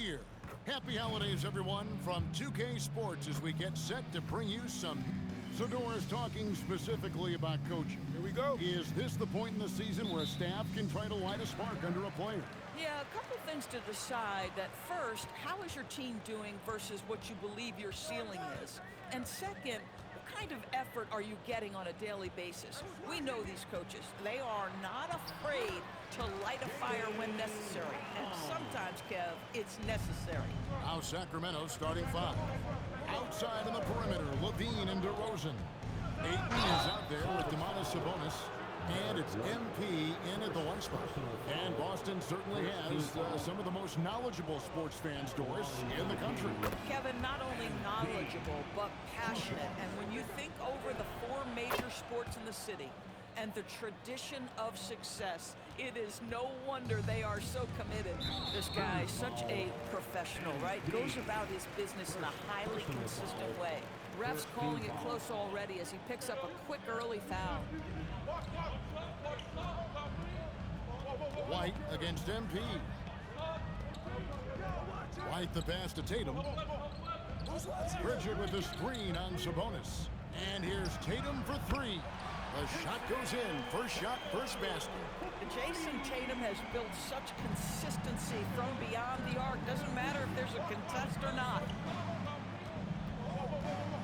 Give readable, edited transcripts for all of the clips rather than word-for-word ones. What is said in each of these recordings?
Year. Happy holidays, everyone, from 2K Sports as we get set to bring you some. So Doris, talking specifically about coaching. Here we go. Is this the point in the season where a staff can try to light a spark under a player? Yeah, a couple things to decide. That first, how is your team doing versus what you believe your ceiling is? And second, what kind of effort are you getting on a daily basis? We know these coaches. They are not afraid to light a fire when necessary. And sometimes, Kev, it's necessary. Now Sacramento starting five. Outside on the perimeter, Levine and DeRozan. Ayton is out there with Domantas Sabonis. And it's MP in at the one spot. And Boston certainly has some of the most knowledgeable sports fans, Doris, in the country. Kevin, not only knowledgeable, but passionate. And when you think over the four major sports in the city and the tradition of success, it is no wonder they are so committed. This guy, such a professional, right? Goes about his business in a highly consistent way. Refs calling it close already as he picks up a quick early foul. White against MP. White the pass to Tatum. Bridget with the screen on Sabonis. And here's Tatum for three. The shot goes in. First shot, first basket. Jason Tatum has built such consistency from beyond the arc. Doesn't matter if there's a contest or not.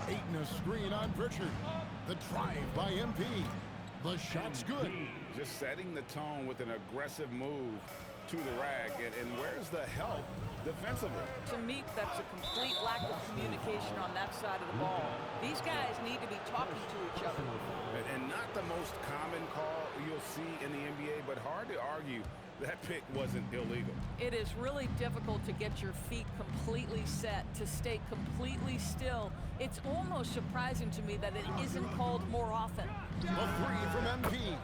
Ayton a screen on Pritchard. The drive by MP. The shot's good. Just setting the tone with an aggressive move to the rack. And where's the help defensively? To me, that's a complete lack of communication on that side of the ball. These guys need to be talking to each other. And not the most common call you'll see in the NBA, but hard to argue that pick wasn't illegal. It is really difficult to get your feet completely set, to stay completely still. It's almost surprising to me that it isn't called more often. A three from MP.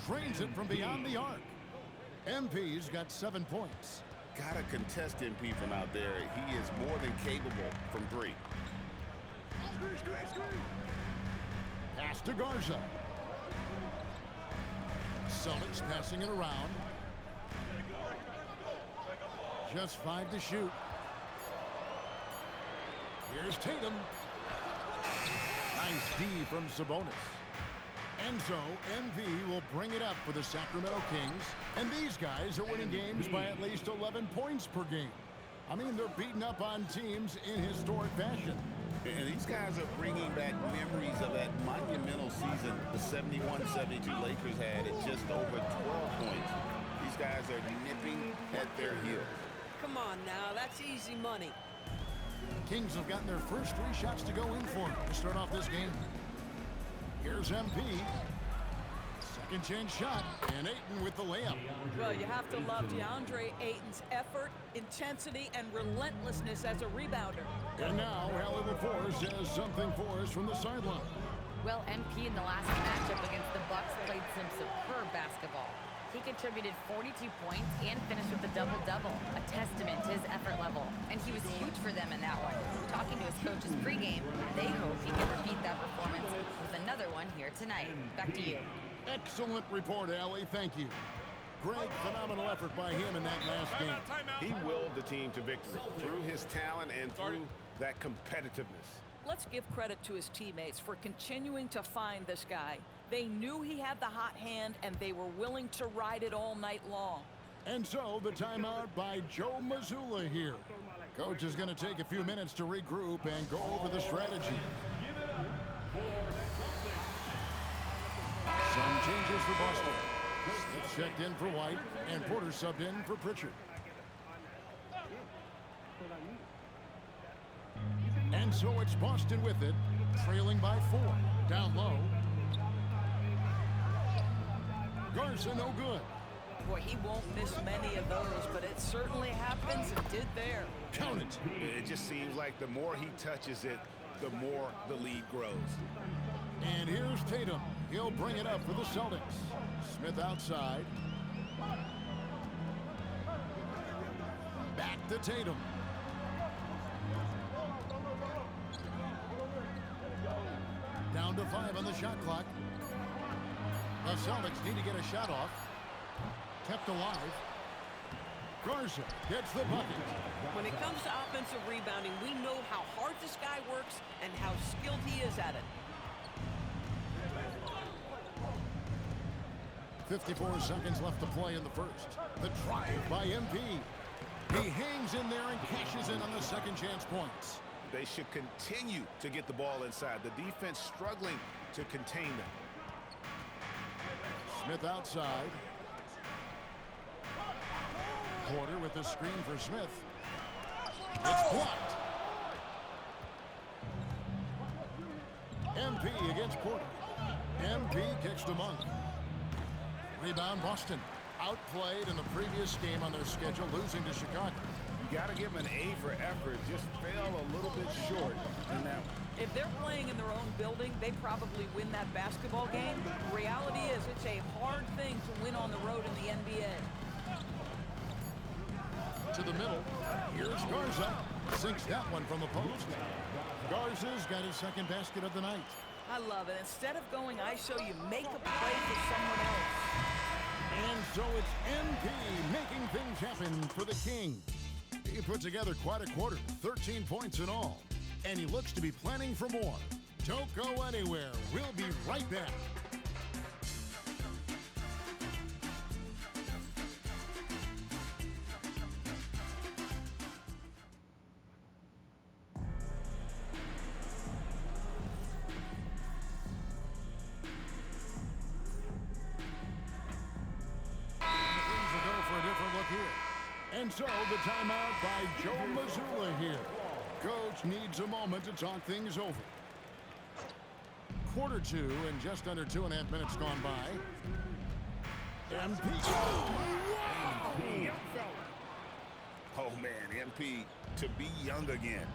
Drains it from beyond the arc. MP's got 7 points. Gotta contest MP from out there. He is more than capable from three. Pass to Garza. Celtics passing it around. Just 5 to shoot. Here's Tatum. Nice D from Sabonis. And so MP will bring it up for the Sacramento Kings. And these guys are winning games by at least 11 points per game. I mean, they're beating up on teams in historic fashion. And these guys are bringing back memories of that monumental season the 71-72 Lakers had at just over 12 points. These guys are nipping at their heels. Come on now, that's easy money. Kings have gotten their first 3 shots to go in for them to start off this game. Here's MP. Second chance shot, and Ayton with the layup. Well, you have to love DeAndre Ayton's effort, intensity, and relentlessness as a rebounder. And now, Hallie LaForce has something for us from the sideline. Well, MP in the last matchup against the Bucks played some superb basketball. He contributed 42 points and finished with a double-double, a testament to his effort level. And he was huge for them in that one. Talking to his coaches pregame, they hope he can repeat that performance with another one here tonight. Back to you. Excellent report, Allie. Thank you. Greg, phenomenal effort by him in that last game. He willed the team to victory through his talent and through that competitiveness. Let's give credit to his teammates for continuing to find this guy. They knew he had the hot hand, and they were willing to ride it all night long. And so the timeout by Joe Mazzulla here. Coach is going to take a few minutes to regroup and go over the strategy. Some changes for Boston. Smith checked in for White, and Porter subbed in for Pritchard. And so it's Boston with it, trailing by 4. Down low. Garza no good. Boy, he won't miss many of those, but it certainly happens and did there. Count it. It just seems like the more he touches it, the more the lead grows. And here's Tatum. He'll bring it up for the Celtics. Smith outside. Back to Tatum. Down to 5 on the shot clock. The Celtics need to get a shot off. Kept alive. Garza gets the bucket. When it comes loves offensive rebounding. We know how hard this guy works and how skilled he is at it. 54 seconds left to play in the first. The drive by MP. He hangs in there and cashes in on the second chance points. They should continue to get the ball inside. The defense struggling to contain them. Smith outside. Porter with the screen for Smith. It's blocked. MP against Porter. MP kicks to Monk. Rebound Boston. Outplayed in the previous game on their schedule, losing to Chicago. You got to give them an A for effort. Just fell a little bit short in that one. If they're playing in their own building, they probably win that basketball game. The reality is it's a hard thing to win on the road in the NBA. To the middle. Here's Garza. Sinks that one from the post. Garza's got his second basket of the night. I love it. Instead of going ISO, you make a play for someone else. And so it's MP making things happen for the King. He put together quite a quarter, 13 points in all. And he looks to be planning for more. Don't go anywhere. We'll be right back. And so the timeout by Joe Mazzulla here. Coach needs a moment to talk things over. Quarter two and just under 2.5 minutes gone by. MP. Oh, man, MP to be young again.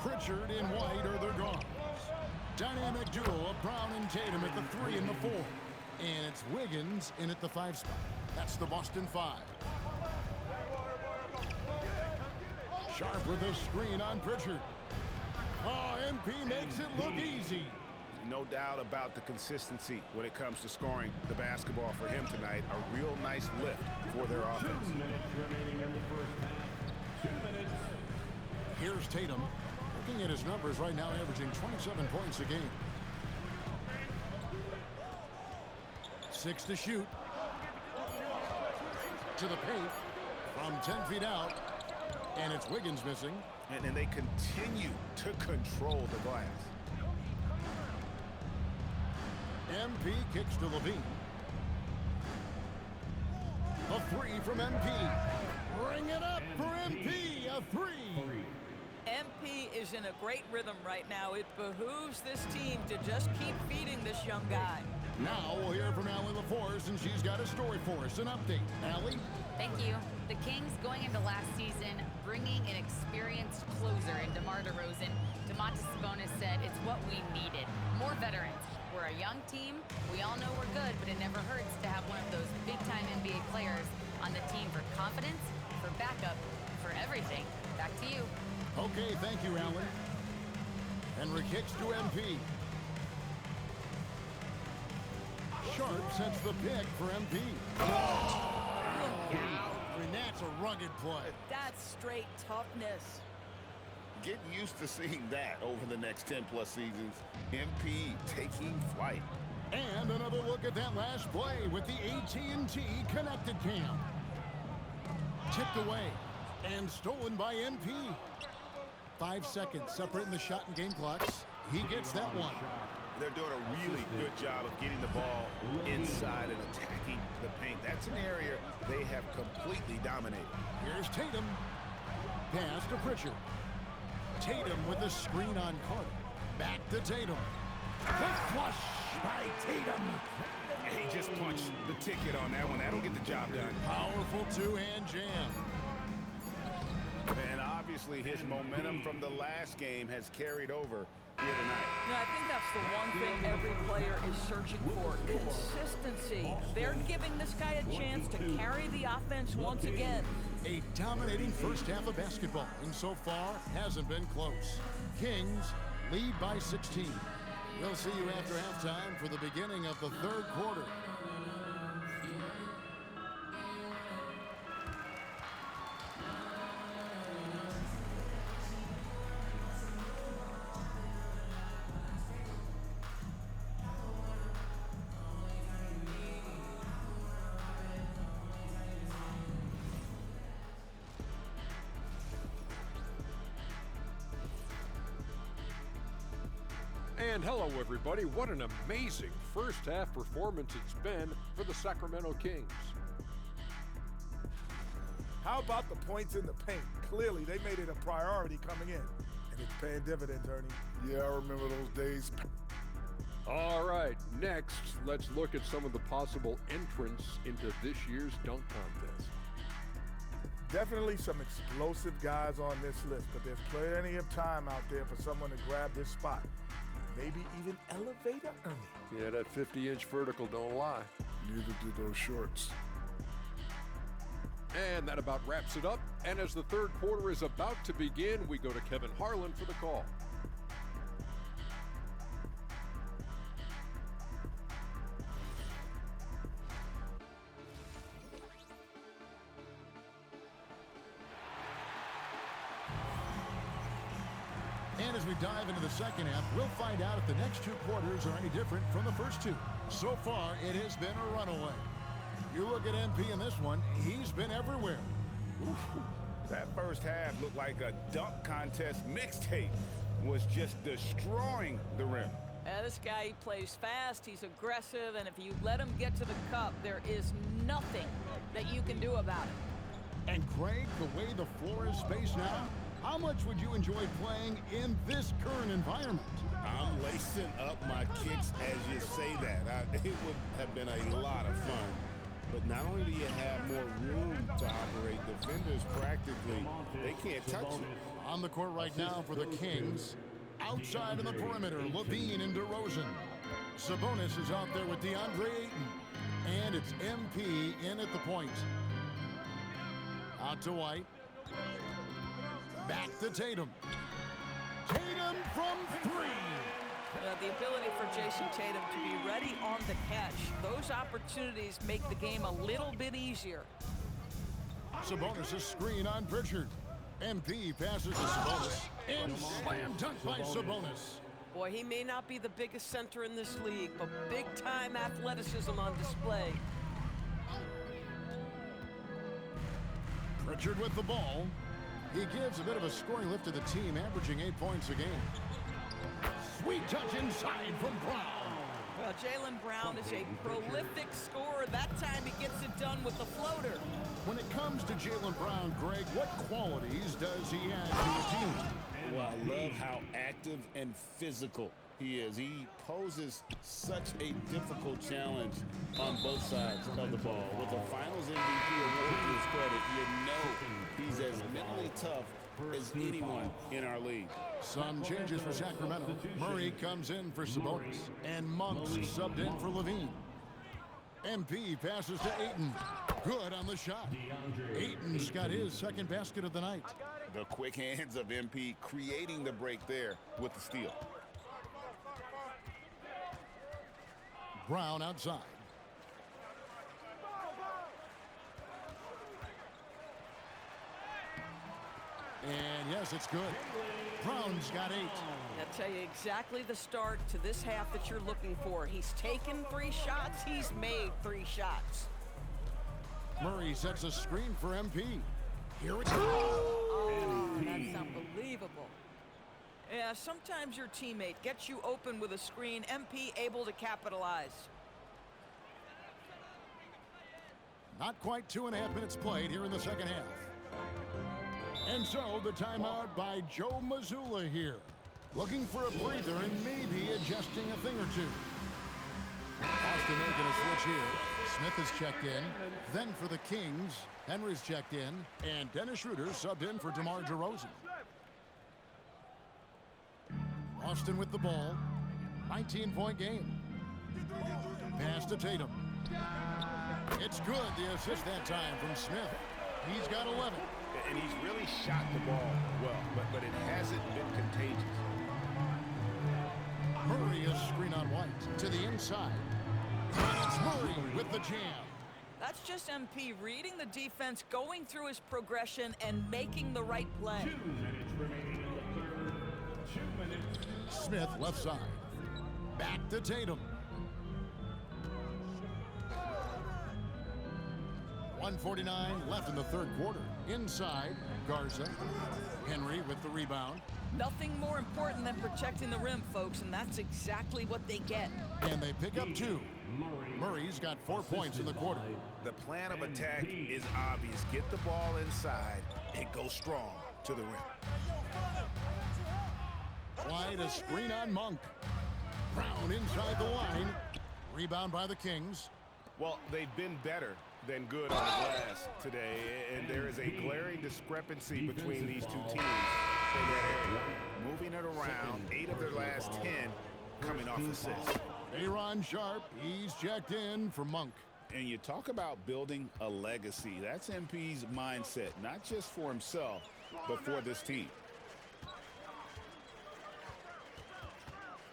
Pritchard and White are their guards. Dynamic duo of Brown and Tatum at the 3 and the 4. And it's Wiggins in at the 5 spot. That's the Boston 5. Sharp with a screen on Pritchard. Oh, MP makes it look easy. No doubt about the consistency when it comes to scoring the basketball for him tonight. A real nice lift for their offense. 2 minutes remaining in the first half. 2 minutes. Here's Tatum. Looking at his numbers right now, averaging 27 points a game. 6 to shoot. To the paint. From 10 feet out. And it's Wiggins missing. And they continue to control the glass. MP kicks to Levine. A 3 from MP. Bring it up for MP. A 3. MP is in a great rhythm right now. It behooves this team to just keep feeding this young guy. Now we'll hear from Allie LaForce, and she's got a story for us. An update. Allie? Thank you. The Kings going into last season, bringing an experienced closer in DeMar DeRozan. Domantas Sabonis said it's what we needed. More veterans. We're a young team. We all know we're good, but it never hurts to have one of those big-time NBA players on the team for confidence, for backup, for everything. Back to you. Okay, thank you, Allie. Henry kicks to MP. Sharp sets the pick for MP. And that's a rugged play. That's straight toughness. Get used to seeing that over the next 10-plus seasons. MP taking flight. And another look at that last play with the AT&T connected cam. Tipped away and stolen by MP. 5 seconds separating the shot and game clocks. He gets that one. They're doing a really good job of getting the ball inside and attacking the paint. That's an area they have completely dominated. Here's Tatum. Pass to Pritchard. Tatum with a screen on Carter. Back to Tatum. The flush by Tatum. He just punched the ticket on that one. That'll get the job done. Powerful two-hand jam. And obviously his momentum from the last game has carried over here tonight. I think that's the one thing every player is searching for. Consistency. They're giving this guy a chance to carry the offense once again. A dominating first half of basketball, and so far hasn't been close. Kings lead by 16. We'll see you after halftime for the beginning of the third quarter. And hello, everybody. What an amazing first-half performance it's been for the Sacramento Kings. How about the points in the paint? Clearly, they made it a priority coming in, and it's paying dividends, Ernie. Yeah, I remember those days. All right, next, let's look at some of the possible entrants into this year's dunk contest. Definitely some explosive guys on this list, but there's plenty of time out there for someone to grab this spot. Maybe even elevate a Ernie. Yeah, that 50-inch vertical don't lie. Neither do those shorts. And that about wraps it up. And as the third quarter is about to begin, we go to Kevin Harlan for the call. And as we dive into the second half, we'll find out if the next two quarters are any different from the first two. So far, it has been a runaway. You look at MP in this one, he's been everywhere. Ooh, that first half looked like a dunk contest mixtape. Was just destroying the rim. This guy, he plays fast, he's aggressive, and if you let him get to the cup, there is nothing that you can do about it. And Craig, the way the floor is spaced now, how much would you enjoy playing in this current environment? I'm lacing up my kicks as you say that. It would have been a lot of fun. But not only do you have more room to operate, defenders practically, they can't touch you. On the court right now for the Kings, outside of the perimeter, Levine and DeRozan. Sabonis is out there with DeAndre Ayton. And it's MP in at the point. Out to White. Back to Tatum. Tatum from three. The ability for Jason Tatum to be ready on the catch. Those opportunities make the game a little bit easier. Sabonis a screen on Pritchard. MP passes to Sabonis. And slam dunk by Sabonis. Boy, he may not be the biggest center in this league, but big-time athleticism on display. Pritchard with the ball. He gives a bit of a scoring lift to the team, averaging 8 points a game. Sweet touch inside from Brown. Well, Jaylen Brown is a prolific scorer. That time he gets it done with the floater. When it comes to Jaylen Brown, Greg, what qualities does he add to the team? Well, I love how active and physical he is. He poses such a difficult challenge on both sides of the ball. With the Finals MVP award to his credit, you know he's as mentally tough as anyone in our league. Some changes for Sacramento. Murray comes in for Sabonis, and Monks subbed in for Levine. MP passes to Ayton. Good on the shot. Ayton's got his second basket of the night. The quick hands of MP creating the break there with the steal. Brown outside. And yes, it's good. Brown's got 8. I'll tell you exactly the start to this half that you're looking for. He's taken 3 shots. He's made 3 shots. Murray sets a screen for MP. Here it goes. Oh, that's unbelievable. Yeah, sometimes your teammate gets you open with a screen. MP able to capitalize. Not quite 2.5 minutes played here in the second half. And so the timeout by Joe Mazzulla here. Looking for a breather and maybe adjusting a thing or two. Austin making a switch here. Smith has checked in. Then for the Kings, Henry's checked in. And Dennis Schroeder subbed in for DeMar DeRozan. Austin with the ball. 19-point game. Pass to Tatum. It's good, the assist that time from Smith. He's got 11. And he's really shot the ball well, but it hasn't been contagious. Murray a screen on White to the inside. And it's Murray with the jam. That's just MP reading the defense, going through his progression, and making the right play. 2 minutes remaining in the third. 2 minutes. Smith left side. Back to Tatum. 1:49 left in the third quarter. Inside, Garza. Henry with the rebound. Nothing more important than protecting the rim, folks, and that's exactly what they get. And they pick up 2. Murray's got 4 points in the quarter. The plan of attack is obvious. Get the ball inside and go strong to the rim. Wide a screen on Monk. Brown inside the line. Rebound by the Kings. Well, they've been better than good on the glass today, and there is a glaring discrepancy between these two teams in that area. Moving it around, 8 of their last 10 coming off assists. Aaron Sharp, he's checked in for Monk. And you talk about building a legacy. That's MP's mindset, not just for himself, but for this team.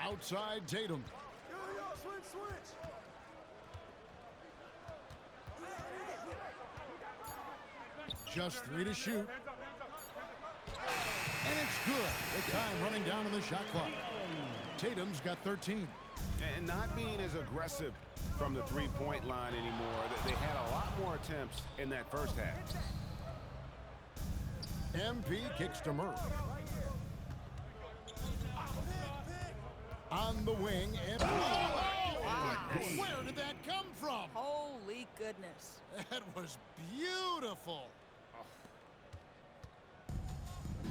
Outside Tatum. Just 3 to shoot. And it's good. The time running down to the shot clock. Tatum's got 13. And not being as aggressive from the three-point line anymore. They had a lot more attempts in that first half. MP kicks to Murray. On the wing and where did that come from? Holy goodness. That was beautiful.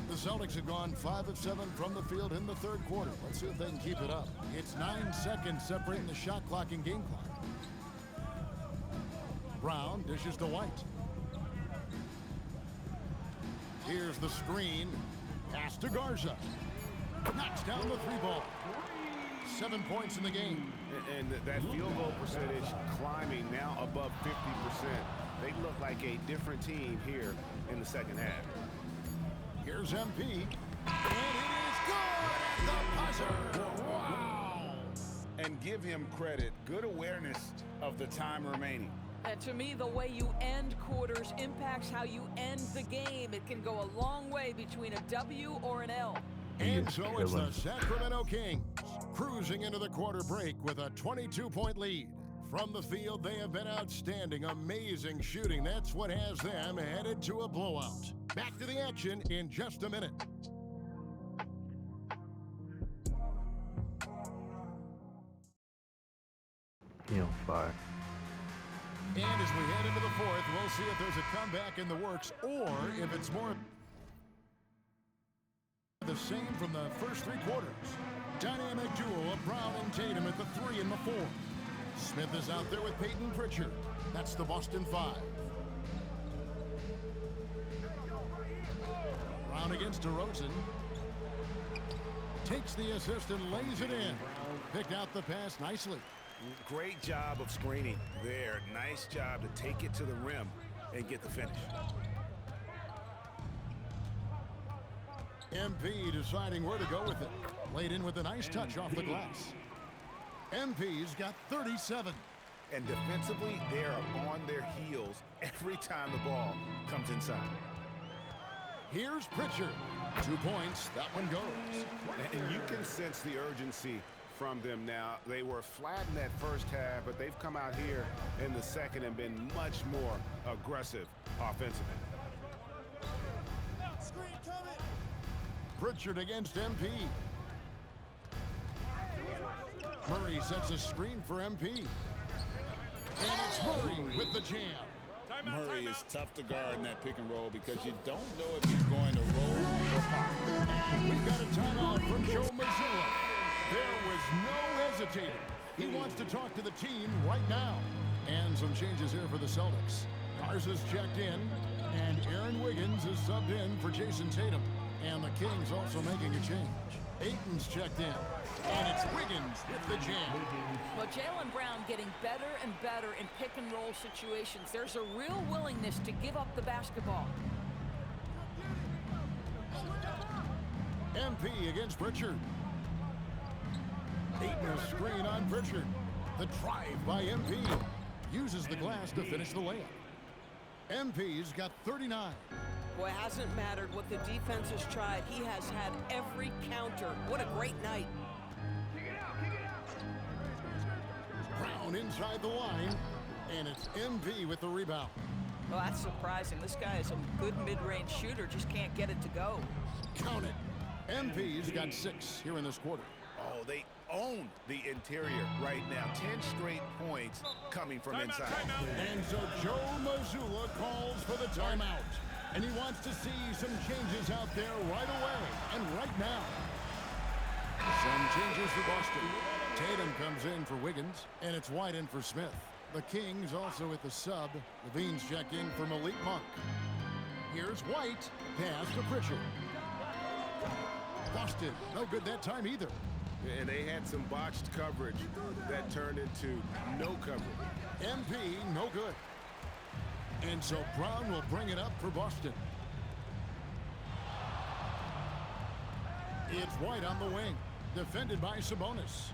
The Celtics have gone 5 of 7 from the field in the third quarter. Let's see if they can keep it up. It's 9 seconds separating the shot clock and game clock. Brown dishes to White. Here's the screen. Pass to Garza. Knocks down the 3-ball. 7 points in the game. And that field goal percentage climbing now above 50%. They look like a different team here in the second half. Here's MP. And it is good at the buzzer. Wow. And give him credit. Good awareness of the time remaining. And to me, the way you end quarters impacts how you end the game. It can go a long way between a W or an L. And so it's the Sacramento Kings cruising into the quarter break with a 22-point lead. From the field, they have been outstanding, amazing shooting. That's what has them headed to a blowout. Back to the action in just a minute. Fire. And as we head into the fourth, we'll see if there's a comeback in the works or if it's more the same from the first 3 quarters. Dynamic duo of Brown and Tatum at the 3 and the 4. Smith is out there with Peyton Pritchard. That's the Boston 5. Brown against DeRozan. Takes the assist and lays it in. Picked out the pass nicely. Great job of screening there. Nice job to take it to the rim and get the finish. MP deciding where to go with it. Laid in with a nice touch off the glass. MP's got 37. And defensively, they are on their heels every time the ball comes inside. Here's Pritchard. 2 points. That one goes. And you can sense the urgency from them now. They were flat in that first half, but they've come out here in the second and been much more aggressive offensively. Pritchard against MP. Murray sets a screen for MP. And it's Murray with the jam. Murray is tough to guard in that pick and roll because you don't know if he's going to roll or pop. And we've got a timeout from Joe Mazzulla. There was no hesitating. He wants to talk to the team right now. And some changes here for the Celtics. Garza's checked in, and Aaron Wiggins is subbed in for Jason Tatum. And the Kings also making a change. Ayton's checked in, and it's Wiggins with the jam. Well, Jaylen Brown getting better and better in pick-and-roll situations. There's a real willingness to give up the basketball. MP against Pritchard. Ayton a screen on Pritchard. The drive by MP. Uses the glass to finish the layup. MP's got 39. Boy, it hasn't mattered what the defense has tried. He has had every counter. What a great night. Brown inside the line, and it's MP with the rebound. Well, that's surprising. This guy is a good mid-range shooter, just can't get it to go. Count it. MP's got 6 here in this quarter. Oh, they own the interior right now. 10 straight points coming from inside. And so Joe Mazzulla calls for the timeout. And he wants to see some changes out there right away and right now. Some changes for Boston. Tatum comes in for Wiggins, and it's White in for Smith. The Kings also at the sub. Levine's checking for Malik Monk. Here's White. Pass to Pritchard. Boston, no good that time either. And they had some botched coverage that turned into no coverage. MP, no good. And so Brown will bring it up for Boston. It's White on the wing, defended by Sabonis.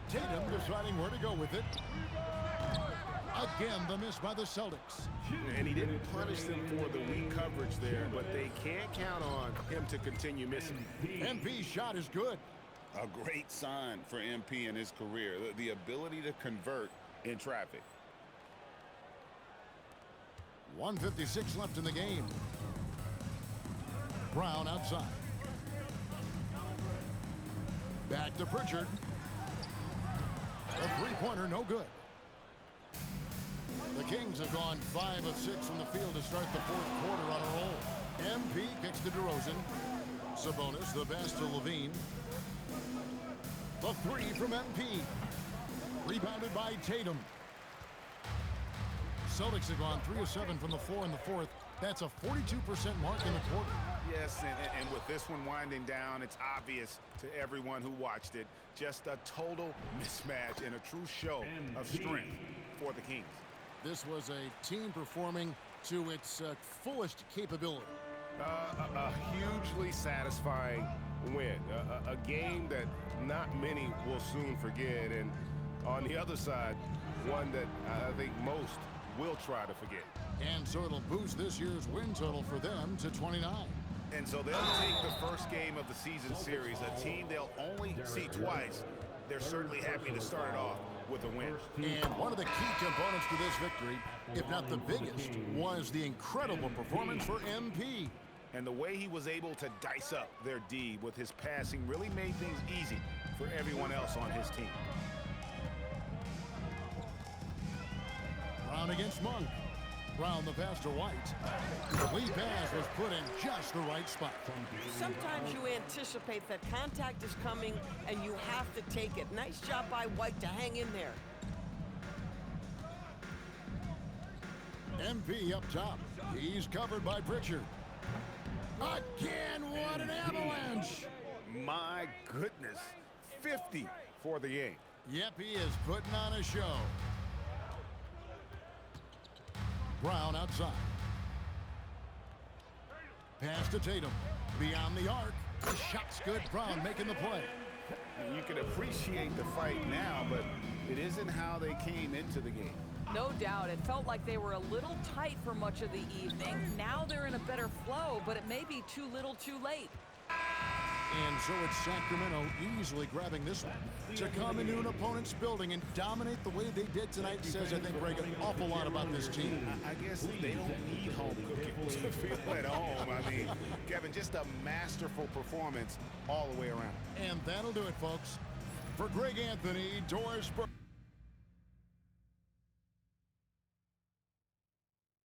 Tatum deciding where to go with it. Again, the miss by the Celtics. And he didn't punish them for the weak coverage there, but they can't count on him to continue missing. MP's shot is good. A great sign for MP in his career, the ability to convert in traffic. 1:56 left in the game. Brown outside. Back to Pritchard. A three-pointer, no good. The Kings have gone 5 of 6 from the field to start the fourth quarter on a roll. MP kicks to DeRozan. Sabonis, the pass to Levine. The three from MP. Rebounded by Tatum. Celtics have gone 3 of 7 from the floor in the fourth. That's a 42% mark in the quarter. Yes, and with this one winding down, it's obvious to everyone who watched it. Just a total mismatch and a true show of strength for the Kings. This was a team performing to its fullest capability. A hugely satisfying win. A game that not many will soon forget. And on the other side, one that I think most will try to forget. And so it'll boost this year's win total for them to 29. And so they'll take the first game of the season series, a team they'll only see twice. They're certainly happy to start it off with a win. And one of the key components to this victory, if not the biggest, was the incredible performance for MP. And the way he was able to dice up their D with his passing really made things easy for everyone else on his team. Brown against Monk. Brown the pass to White. The lead pass was put in just the right spot. Sometimes you anticipate that contact is coming and you have to take it. Nice job by White to hang in there. MP up top. He's covered by Pritchard. Again, what an avalanche! My goodness, 50 for the game. Yep, he is putting on a show. Brown outside. Pass to Tatum. Beyond the arc. The shot's good. Brown making the play. You can appreciate the fight now, but it isn't how they came into the game. No doubt. It felt like they were a little tight for much of the evening. Now they're in a better flow, but it may be too little too late. And so it's Sacramento easily grabbing this one. To come into an opponent's building and dominate the way they did tonight says, I think, Greg, an awful lot about this team. I guess they don't need home cooking to feel at home. I mean, Kevin, just a masterful performance all the way around. And that'll do it, folks. For Greg Anthony, Doris Burke.